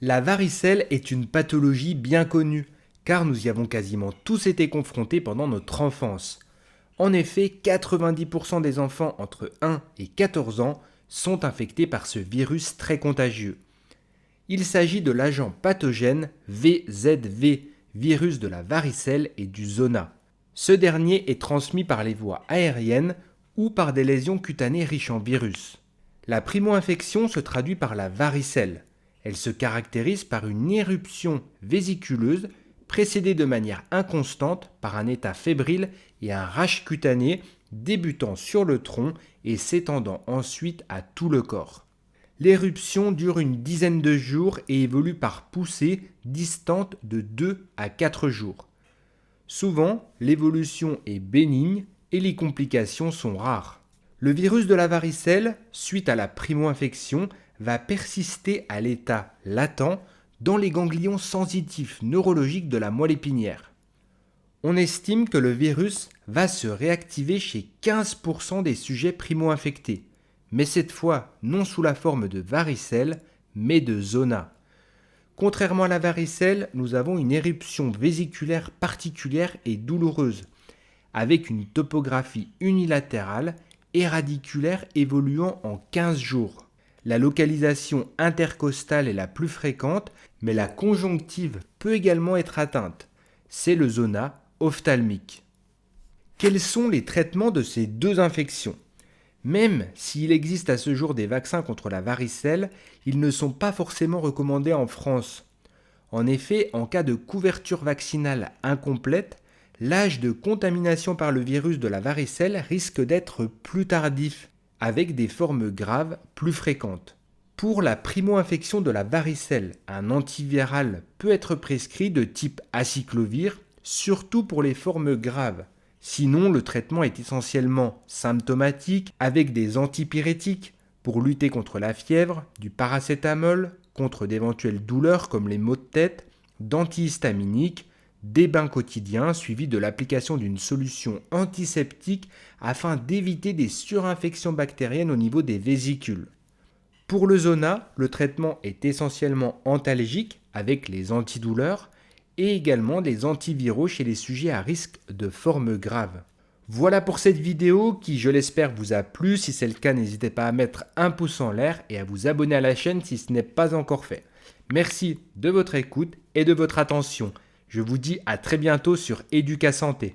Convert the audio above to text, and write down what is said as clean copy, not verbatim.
La varicelle est une pathologie bien connue, car nous y avons quasiment tous été confrontés pendant notre enfance. En effet, 90% des enfants entre 1 et 14 ans sont infectés par ce virus très contagieux. Il s'agit de l'agent pathogène VZV, virus de la varicelle et du zona. Ce dernier est transmis par les voies aériennes ou par des lésions cutanées riches en virus. La primo-infection se traduit par la varicelle. Elle se caractérise par une éruption vésiculeuse précédée de manière inconstante par un état fébrile et un rash cutané débutant sur le tronc et s'étendant ensuite à tout le corps. L'éruption dure une dizaine de jours et évolue par poussées distantes de 2 à 4 jours. Souvent, l'évolution est bénigne et les complications sont rares. Le virus de la varicelle, suite à la primo-infection, va persister à l'état latent dans les ganglions sensitifs neurologiques de la moelle épinière. On estime que le virus va se réactiver chez 15% des sujets primo-infectés, mais cette fois non sous la forme de varicelle, mais de zona. Contrairement à la varicelle, nous avons une éruption vésiculaire particulière et douloureuse, avec une topographie unilatérale et radiculaire évoluant en 15 jours. La localisation intercostale est la plus fréquente, mais la conjonctive peut également être atteinte. C'est le zona ophtalmique. Quels sont les traitements de ces deux infections ? Même s'il existe à ce jour des vaccins contre la varicelle, ils ne sont pas forcément recommandés en France. En effet, en cas de couverture vaccinale incomplète, l'âge de contamination par le virus de la varicelle risque d'être plus tardif, avec des formes graves plus fréquentes. Pour la primo-infection de la varicelle, un antiviral peut être prescrit de type acyclovir, surtout pour les formes graves. Sinon, le traitement est essentiellement symptomatique avec des antipyrétiques pour lutter contre la fièvre, du paracétamol contre d'éventuelles douleurs comme les maux de tête, d'antihistaminiques, des bains quotidiens suivis de l'application d'une solution antiseptique afin d'éviter des surinfections bactériennes au niveau des vésicules. Pour le zona, le traitement est essentiellement antalgique avec les antidouleurs et également des antiviraux chez les sujets à risque de formes graves. Voilà pour cette vidéo qui, je l'espère, vous a plu. Si c'est le cas, n'hésitez pas à mettre un pouce en l'air et à vous abonner à la chaîne si ce n'est pas encore fait. Merci de votre écoute et de votre attention. Je vous dis à très bientôt sur Educa Santé.